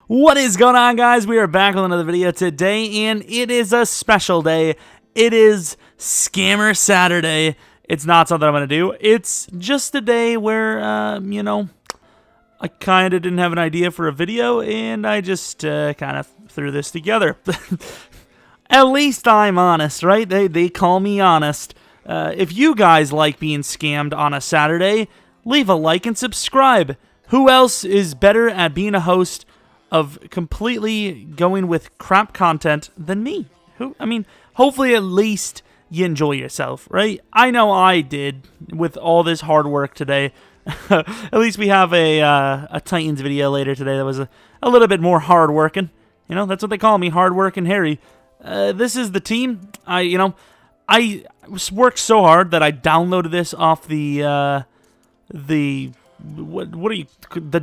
What is going on, guys? We are back with another video today, and it is a special day. It is Scammer Saturday. It's not something I'm going to do. It's just a day where, I kind of didn't have an idea for a video, and I just kind of threw this together. At least I'm honest, right? They call me honest. If you guys like being scammed on a Saturday, leave a like and subscribe. Who else is better at being a host of completely going with crap content than me? Hopefully at least you enjoy yourself, right? I know I did with all this hard work today. At least we have a Titans video later today that was a little bit more hard working. You know, that's what they call me, hard working Harry. This is the team. I worked so hard that I downloaded this off the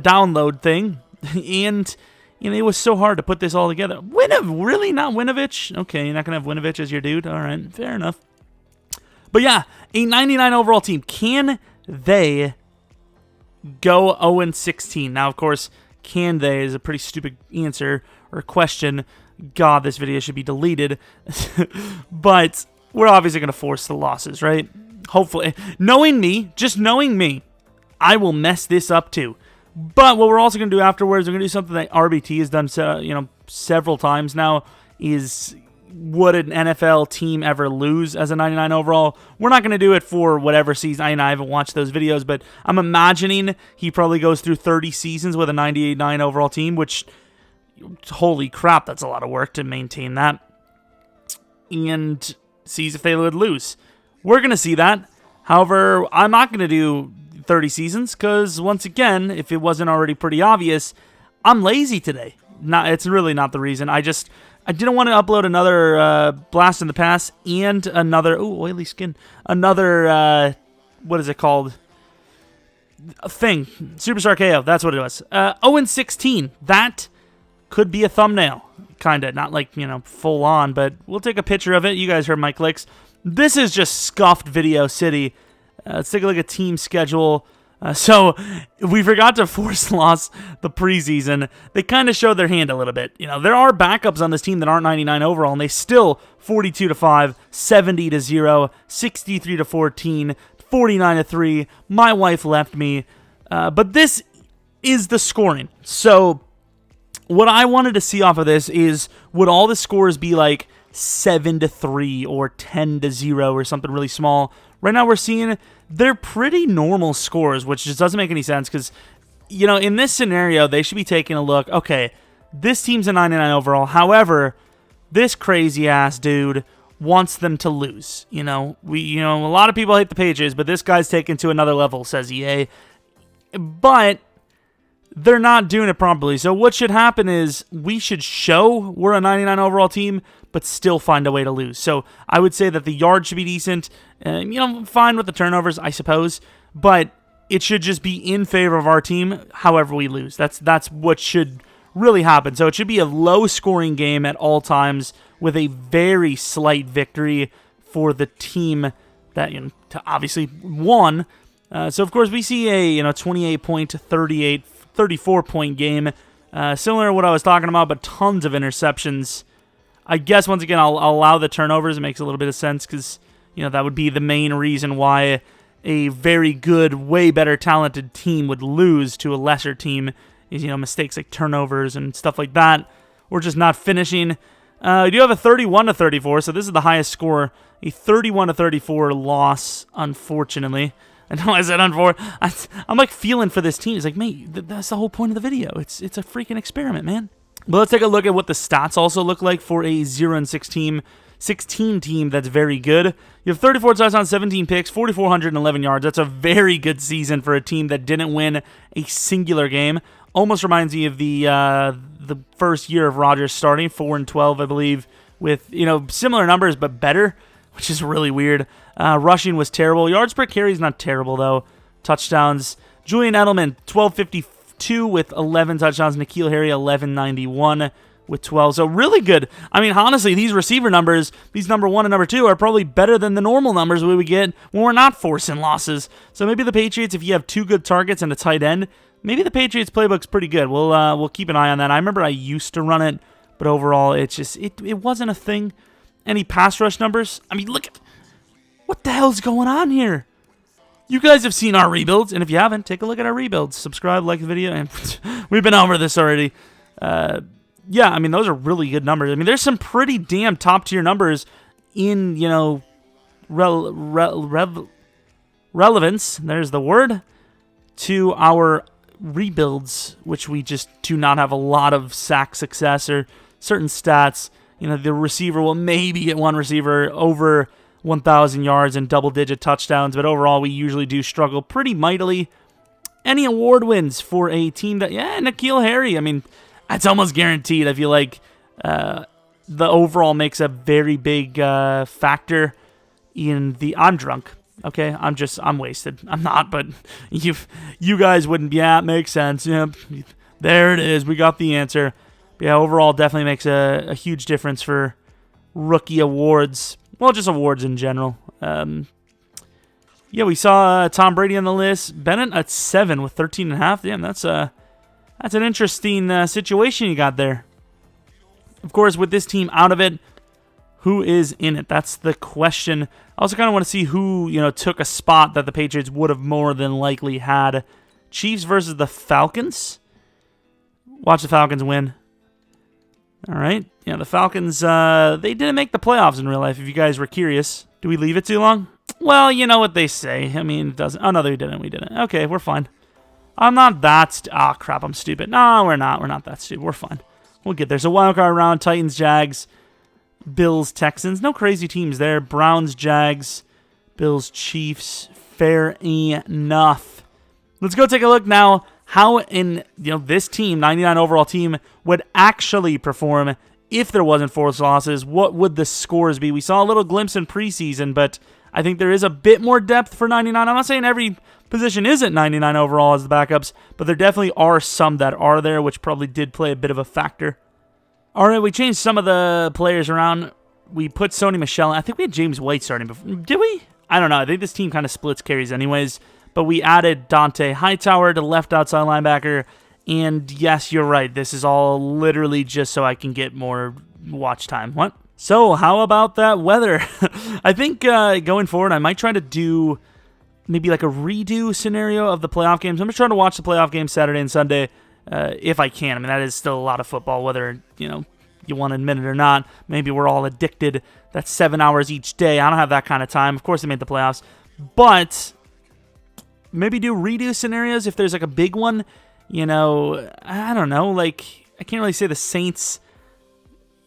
download thing, and it was so hard to put this all together. Really not Winovich? Okay, you're not gonna have Winovich as your dude. All right, fair enough. But yeah, a 99 overall team. Can they go 0-16? Now, of course, can they is a pretty stupid answer or question. God, this video should be deleted. But we're obviously gonna force the losses, right? Hopefully, knowing me, I will mess this up too. But what we're also going to do afterwards, we're going to do something that RBT has done several times now, is would an NFL team ever lose as a 99 overall? We're not going to do it for whatever season. I haven't watched those videos, but I'm imagining he probably goes through 30 seasons with a 98-9 overall team, which, holy crap, that's a lot of work to maintain that. And sees if they would lose. We're going to see that. However, I'm not going to do 30 seasons, because once again, if it wasn't already pretty obvious, I'm lazy today. It's really not the reason. I didn't want to upload another Blast in the Past and another oily skin, another what is it called? A thing, Superstar KO. That's what it was. 0-16. That could be a thumbnail, kinda, not like full on, but we'll take a picture of it. You guys heard my clicks. This is just scuffed Video City. Let's take a look at team schedule. So we forgot to force loss the preseason. They kind of showed their hand a little bit. There are backups on this team that aren't 99 overall, and they still 42-5, 70-0, 63-14, 49-3. My wife left me. But this is the scoring. So what I wanted to see off of this is, would all the scores be like 7-3 or 10-0 or something really small? Right now we're seeing they're pretty normal scores, which just doesn't make any sense because, in this scenario, they should be taking a look. Okay, this team's a 99 overall. However, this crazy-ass dude wants them to lose. A lot of people hate the Patriots, but this guy's taken to another level, says EA. But they're not doing it properly. So what should happen is we should show we're a 99 overall team, but still find a way to lose. So I would say that the yard should be decent. Fine with the turnovers, I suppose. But it should just be in favor of our team, however we lose. That's what should really happen. So it should be a low-scoring game at all times with a very slight victory for the team that obviously won. So, of course, we see a 28-point to 34-point game. Similar to what I was talking about, but tons of interceptions. I guess, once again, I'll allow the turnovers. It makes a little bit of sense because, that would be the main reason why a very good, way better talented team would lose to a lesser team is, mistakes like turnovers and stuff like that, or just not finishing. We do have a 31-34, so this is the highest score. A 31-34 loss, unfortunately. I know I said unfortunately. I'm like feeling for this team. It's like, mate, that's the whole point of the video. It's a freaking experiment, man. But let's take a look at what the stats also look like for a 0-16 team that's very good. You have 34 touchdowns, 17 picks, 4,411 yards. That's a very good season for a team that didn't win a singular game. Almost reminds me of the first year of Rodgers starting, 4-12, I believe, with similar numbers but better, which is really weird. Rushing was terrible. Yards per carry is not terrible though. Touchdowns. Julian Edelman, 1252 with 11 touchdowns. N'Keal Harry, 1191 with 12. So really good. I mean, honestly, these receiver numbers, these number 1 and number 2, are probably better than the normal numbers we would get when we're not forcing losses. So maybe the Patriots, if you have 2 good targets and a tight end, maybe the Patriots playbook's pretty good. We'll keep an eye on that. I remember I used to run it, but overall, it's just it wasn't a thing. Any pass rush numbers? I mean, look at what the hell's going on here. You guys have seen our rebuilds, and if you haven't, take a look at our rebuilds. Subscribe, like the video, and we've been over this already. Yeah, I mean, those are really good numbers. I mean, there's some pretty damn top-tier numbers in, you know, relevance, there's the word, to our rebuilds, which we just do not have a lot of sack success or certain stats. You know, the receiver will maybe get one receiver over 1,000 yards and double-digit touchdowns, but overall we usually do struggle pretty mightily. Any award wins for a team that, yeah, N'Keal Harry, I mean, that's almost guaranteed. I feel like the overall makes a very big factor in the... I'm drunk, okay? I'm wasted. I'm not, but you guys wouldn't be. Yeah, it makes sense. Yeah, there it is. We got the answer. But yeah, overall definitely makes a huge difference for rookie awards. Well, just awards in general. Yeah, we saw Tom Brady on the list. Bennett at 7 with 13.5. Damn, that's an interesting situation you got there. Of course, with this team out of it, who is in it? That's the question. I also kind of want to see who, you know, took a spot that the Patriots would have more than likely had. Chiefs versus the Falcons. Watch the Falcons win. All right. Yeah, the Falcons, they didn't make the playoffs in real life, if you guys were curious. Do we leave it too long? Well, you know what they say. I mean, it doesn't. Oh, no, we didn't. We didn't. Okay, we're fine. I'm not that... crap, I'm stupid. No, we're not. We're not that stupid. We're fine. We'll get there. So, wildcard round, Titans, Jags, Bills, Texans. No crazy teams there. Browns, Jags, Bills, Chiefs. Fair enough. Let's go take a look now how this team, 99 overall team, would actually perform if there wasn't forced losses. What would the scores be? We saw a little glimpse in preseason, but I think there is a bit more depth for 99. I'm not saying every position isn't 99 overall as the backups, but there definitely are some that are there, which probably did play a bit of a factor. All right, we changed some of the players around. We put Sony Michel. I think we had James White starting before. Did we? I don't know. I think this team kind of splits carries anyways, but we added Dante Hightower to left outside linebacker, and yes, you're right. This is all literally just so I can get more watch time. What? So, how about that weather? I think going forward, I might try to do maybe like a redo scenario of the playoff games. I'm just trying to watch the playoff games Saturday and Sunday if I can. I mean, that is still a lot of football, whether, you know, you want to admit it or not. Maybe we're all addicted. That's 7 hours each day. I don't have that kind of time. Of course, they made the playoffs. But maybe do redo scenarios if there's like a big one. You know, I don't know. Like, I can't really say the Saints,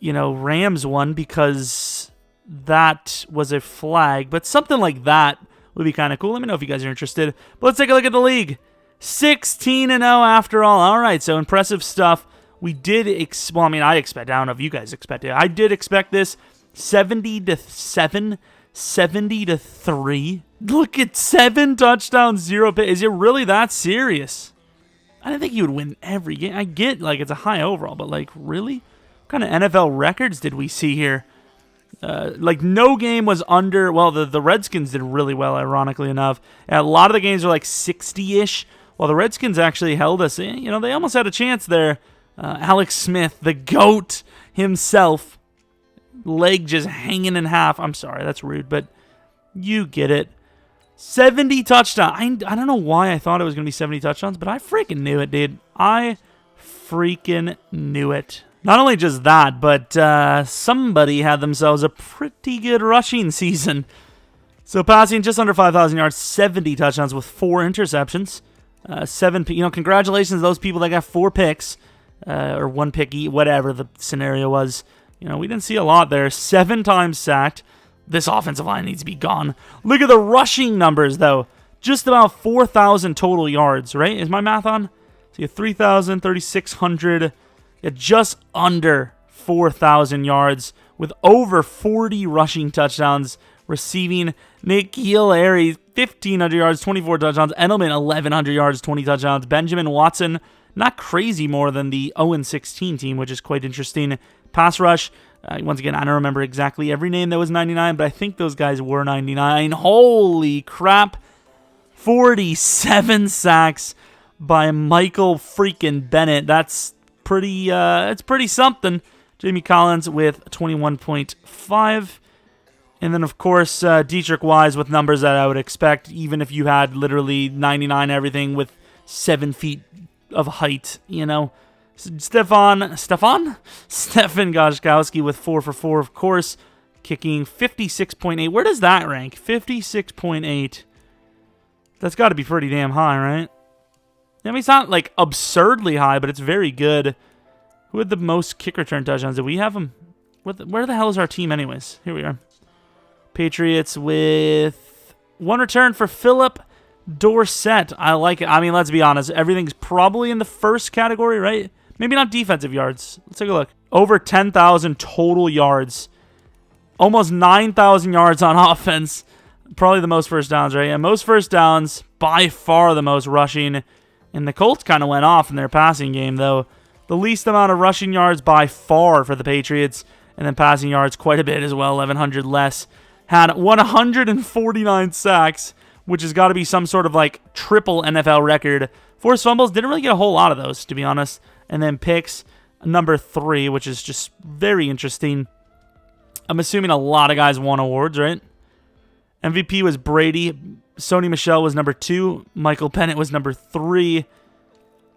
you know, Rams one because that was a flag. But something like that would be kind of cool. Let me know if you guys are interested. But let's take a look at the league. 16-0 after all. All right, so impressive stuff. We did, well, I mean, I expect, I don't know if you guys expected it. I did expect this 70-7, 70-3. Look at 7 touchdowns, 0 picks. Is it really that serious? I didn't think you would win every game. I get, like, it's a high overall, but, like, really? What kind of NFL records did we see here? Like, no game was under, well, the Redskins did really well, ironically enough. And a lot of the games were, like, 60-ish, while the Redskins actually held us. You know, they almost had a chance there. Alex Smith, the GOAT himself, leg just hanging in half. I'm sorry, that's rude, but you get it. 70 touchdowns. I don't know why I thought it was going to be 70 touchdowns, but I freaking knew it, dude. I freaking knew it. Not only just that, but somebody had themselves a pretty good rushing season. So passing just under 5,000 yards, 70 touchdowns with 4 interceptions. 7, you know, congratulations to those people that got 4 picks. Or 1 pick, whatever the scenario was. You know, we didn't see a lot there. 7 times sacked. This offensive line needs to be gone. Look at the rushing numbers, though. Just about 4,000 total yards, right? Is my math on? So you have 3,000, 3,600. Yeah, just under 4,000 yards with over 40 rushing touchdowns. Receiving N'Keal Harry, 1,500 yards, 24 touchdowns. Edelman, 1,100 yards, 20 touchdowns. Benjamin Watson, not crazy more than the 0-16 team, which is quite interesting. Pass rush, once again, I don't remember exactly every name that was 99, but I think those guys were 99. Holy crap. 47 sacks. by Michael freaking Bennett. That's pretty, it's pretty something. Jamie Collins with 21.5. And then, of course, Dietrich Wise with numbers that I would expect, even if you had literally 99 everything with 7 feet of height, you know. Stefan Gostkowski with 4 for 4, of course, kicking 56.8. Where does that rank? 56.8. That's got to be pretty damn high, right? I mean, it's not, like, absurdly high, but it's very good. Who had the most kick return touchdowns? Did we have them? Where the hell is our team anyways? Here we are. Patriots with 1 return for Philip Dorsett. I like it. I mean, let's be honest. Everything's probably in the first category, right? Maybe not defensive yards. Let's take a look. Over 10,000 total yards. Almost 9,000 yards on offense. Probably the most first downs, right? And most first downs, by far the most rushing. And the Colts kind of went off in their passing game, though. The least amount of rushing yards by far for the Patriots. And then passing yards quite a bit as well, 1,100 less. Had 149 sacks, which has got to be some sort of like triple NFL record. Forced fumbles, didn't really get a whole lot of those, to be honest. And then picks, number 3, which is just very interesting. I'm assuming a lot of guys won awards, right? MVP was Brady. Sony Michel was number 2. Michael Bennett was number 3.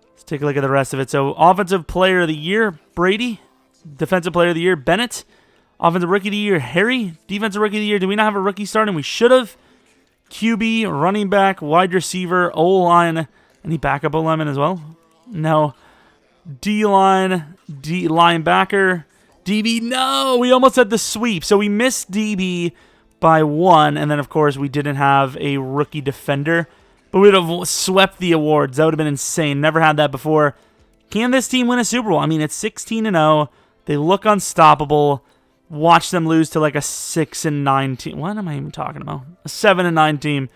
Let's take a look at the rest of it. So, Offensive Player of the Year, Brady. Defensive Player of the Year, Bennett. Offensive Rookie of the Year, Harry. Defensive Rookie of the Year, do we not have a rookie starting? We should have. QB, running back, wide receiver, O-line. Any backup O-lineman as well? No. D-line, linebacker, DB. No, we almost had the sweep. So we missed DB by 1. And then, of course, we didn't have a rookie defender. But we would have swept the awards. That would have been insane. Never had that before. Can this team win a Super Bowl? I mean, it's 16-0. They look unstoppable. Watch them lose to like a 6-9 team. What am I even talking about? A 7-9 team.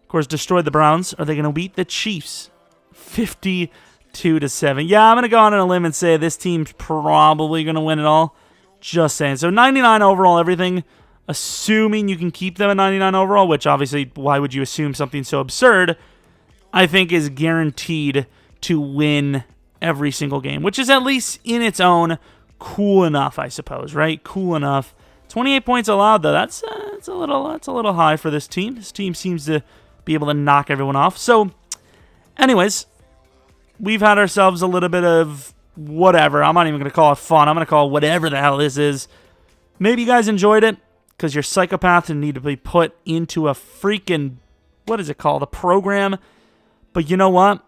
Of course, destroyed the Browns. Are they going to beat the Chiefs? 52-7. Yeah, I'm going to go on a limb and say this team's probably going to win it all. Just saying. So 99 overall, everything. Assuming you can keep them at 99 overall, which obviously, why would you assume something so absurd? I think is guaranteed to win every single game, which is at least in its own cool enough, I suppose, right? Cool enough. 28 points allowed, though. That's a little high for this team. This team seems to be able to knock everyone off. So, anyways, we've had ourselves a little bit of whatever. I'm not even going to call it fun. I'm going to call it whatever the hell this is. Maybe you guys enjoyed it because you're psychopaths and need to be put into a freaking, what is it called? A program. But you know what?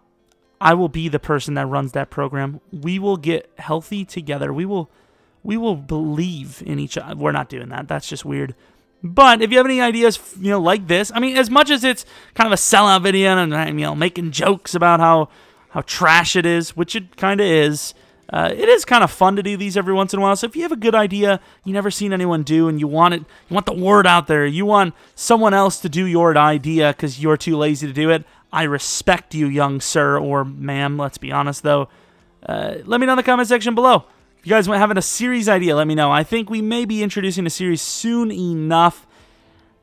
I will be the person that runs that program. We will get healthy together. We will believe in each other. We're not doing that. That's just weird. But if you have any ideas, like this, I mean, as much as it's kind of a sellout video and making jokes about how trash it is, which it kind of is, it is kind of fun to do these every once in a while. So if you have a good idea you never seen anyone do and you want the word out there, you want someone else to do your idea because you're too lazy to do it, I respect you, young sir or ma'am. Let's be honest, though. Let me know in the comment section below. If you guys want having a series idea, let me know. I think we may be introducing a series soon enough.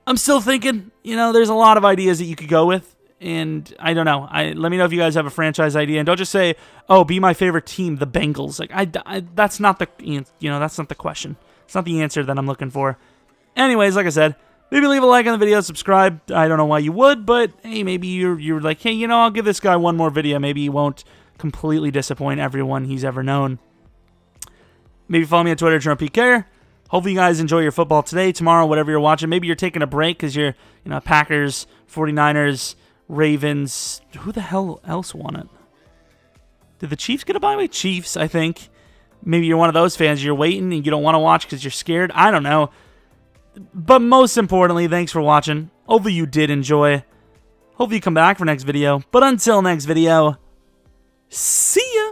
I'm still thinking, there's a lot of ideas that you could go with. And I don't know. Let me know if you guys have a franchise idea. And don't just say, oh, be my favorite team, the Bengals. That's not the, that's not the question. It's not the answer that I'm looking for. Anyways, like I said, maybe leave a like on the video, subscribe. I don't know why you would, but hey, maybe you're like, hey, I'll give this guy one more video. Maybe he won't completely disappoint everyone he's ever known. Maybe follow me on Twitter, Jeromepkr. Hopefully you guys enjoy your football today, tomorrow, whatever you're watching. Maybe you're taking a break because you're, Packers, 49ers, Ravens. Who the hell else won it? Did the Chiefs get a bye week? Chiefs, I think. Maybe you're one of those fans. You're waiting and you don't want to watch because you're scared. I don't know. But most importantly, thanks for watching. Hopefully you did enjoy. Hopefully you come back for next video. But until next video, see ya!